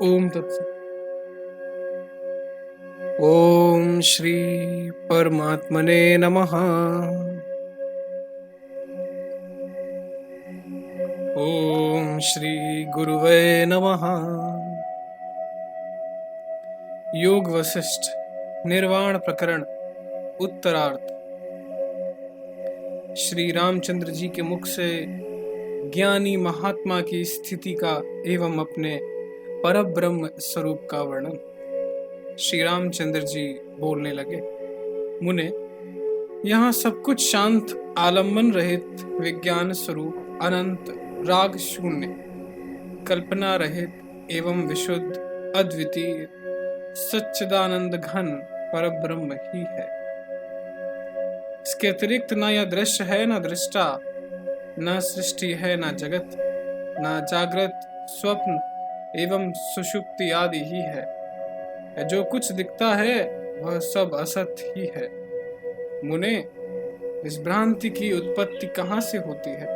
ओम तत्सत। ओम श्री परमात्मने नमः। ओम श्री गुरुवे नमः। योग वशिष्ठ निर्वाण प्रकरण उत्तरार्थ। श्री रामचंद्र जी के मुख से ज्ञानी महात्मा की स्थिति का एवं अपने परब्रह्म स्वरूप का वर्णन। श्री रामचंद्र जी बोलने लगे, मुने, यहाँ सब कुछ शांत, आलम्बन रहित, विज्ञान स्वरूप, अनंत, राग शून्य, कल्पना रहित एवं विशुद्ध, अद्वितीय, सच्चिदानंद घन परब्रह्म ही है। इसके अतिरिक्त न यह दृश्य है न दृष्टा, न सृष्टि है न जगत, न जागृत, स्वप्न एवं सुषुप्ति आदि ही है। जो कुछ दिखता है वह सब असत ही है। मुने, इस भ्रांति की उत्पत्ति कहाँ से होती है,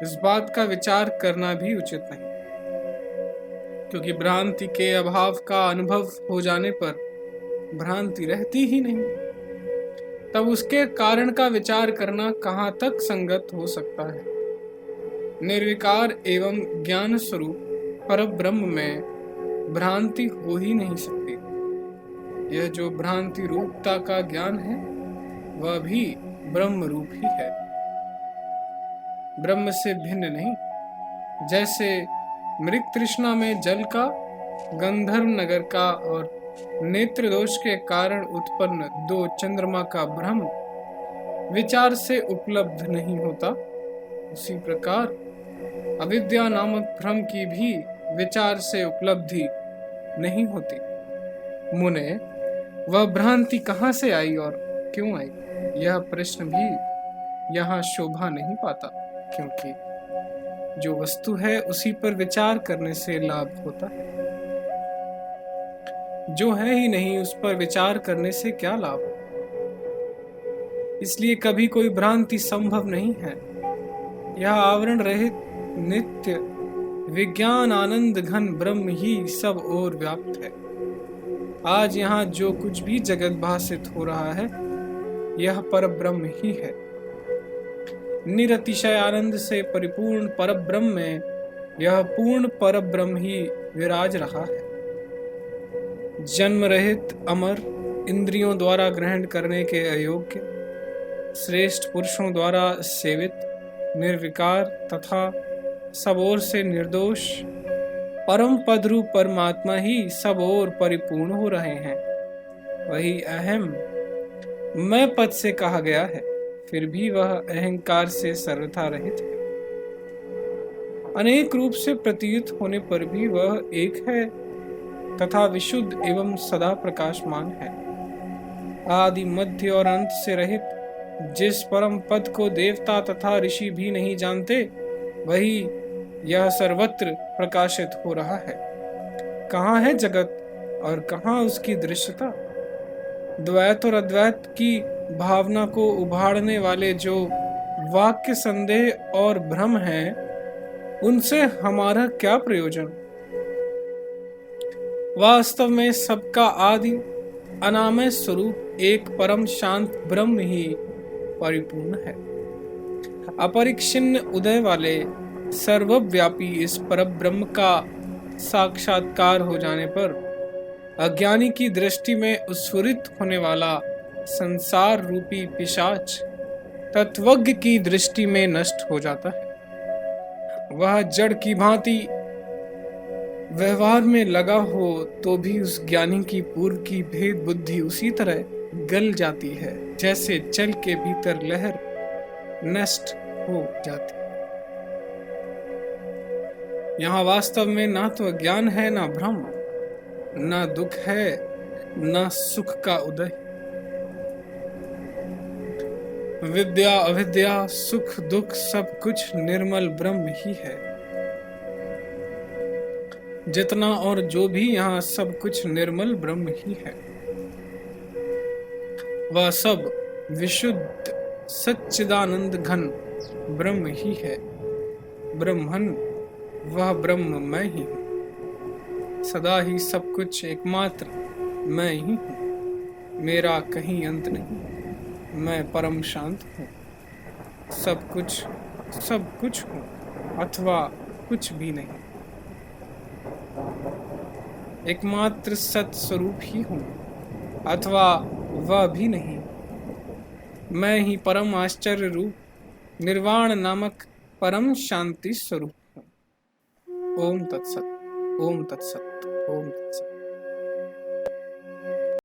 इस बात का विचार करना भी उचित नहीं, क्योंकि भ्रांति के अभाव का अनुभव हो जाने पर भ्रांति रहती ही नहीं। तब उसके कारण का विचार करना कहाँ तक संगत हो सकता है। निर्विकार एवं ज्ञान स्वरूप परब्रह्म में भ्रांति हो ही नहीं सकती। यह जो भ्रांति रूपता का ज्ञान है वह भी ब्रह्म रूप ही है, ब्रह्म से भिन्न नहीं। जैसे मृग तृष्णा में जल का, गंधर्व नगर का और नेत्र दोष के कारण उत्पन्न दो चंद्रमा का भ्रम विचार से उपलब्ध नहीं होता, उसी प्रकार अविद्या नामक भ्रम की भी विचार से उपलब्धि नहीं होती। मुने, वह भ्रांति कहाँ से आई और क्यों आई, यह प्रश्न भी यहाँ शोभा नहीं पाता, क्योंकि जो वस्तु है उसी पर विचार करने से लाभ होता है। जो है ही नहीं उस पर विचार करने से क्या लाभ। इसलिए कभी कोई भ्रांति संभव नहीं है। यह आवरण रहित नित्य विज्ञान आनंद घन ब्रह्म ही सब ओर व्याप्त है। आज यहाँ जो कुछ भी जगत भासित हो रहा है यह परब्रह्म ही है। निरतिशय आनंद से परिपूर्ण परब्रह्म में यह पूर्ण परब्रह्म ही विराज रहा है। जन्म रहित, अमर, इंद्रियों द्वारा ग्रहण करने के अयोग्य, श्रेष्ठ पुरुषों द्वारा सेवित, निर्विकार तथा सब ओर से निर्दोष परम पद रूप परमात्मा ही सब ओर परिपूर्ण हो रहे हैं। वही अहम मैं पद से कहा गया है, फिर भी वह अहंकार से सर्वथा रहित है। अनेक रूप से प्रतीत होने पर भी वह एक है तथा विशुद्ध एवं सदा प्रकाशमान है। आदि, मध्य और अंत से रहित जिस परम पद को देवता तथा ऋषि भी नहीं जानते, वही यह सर्वत्र प्रकाशित हो रहा है। कहाँ है जगत और कहाँ उसकी दृश्यता। द्वैत और अद्वैत की भावना को उभारने वाले जो वाक्य संदेह और भ्रम हैं, उनसे हमारा क्या प्रयोजन। वास्तव में सबका आदि अनामय स्वरूप एक परम शांत ब्रह्म ही परिपूर्ण है। अपरिच्छिन्न उदय वाले सर्वव्यापी इस परब्रह्म का साक्षात्कार हो जाने पर अज्ञानी की दृष्टि में उत्स्फुरित होने वाला संसार रूपी पिशाच तत्वज्ञ की दृष्टि में नष्ट हो जाता है। वह जड़ की भांति व्यवहार में लगा हो तो भी उस ज्ञानी की पूर्व की भेद बुद्धि उसी तरह गल जाती है जैसे जल के भीतर लहर नष्ट हो जाती है। यहाँ वास्तव में ना तो ज्ञान है ना भ्रम, ना दुख है ना सुख का उदय। विद्या अविद्या, सुख दुख सब कुछ निर्मल ब्रह्म ही है। जितना और जो भी यहाँ सब कुछ निर्मल ब्रह्म ही है। वह सब विशुद्ध सच्चिदानंद घन ब्रह्म ही है। ब्रह्मन वह ब्रह्म मैं ही हूँ। सदा ही सब कुछ एकमात्र मैं ही हूँ, मेरा कहीं अंत नहीं, मैं परम शांत हूँ। सब कुछ हूँ अथवा कुछ भी नहीं, एकमात्र सत स्वरूप ही हूँ अथवा वह भी नहीं। मैं ही परम आश्चर्य रूप निर्वाण नामक परम शांति स्वरूप हूँ। ओम तत्सत, ओम तत्सत, ओम तत्सत।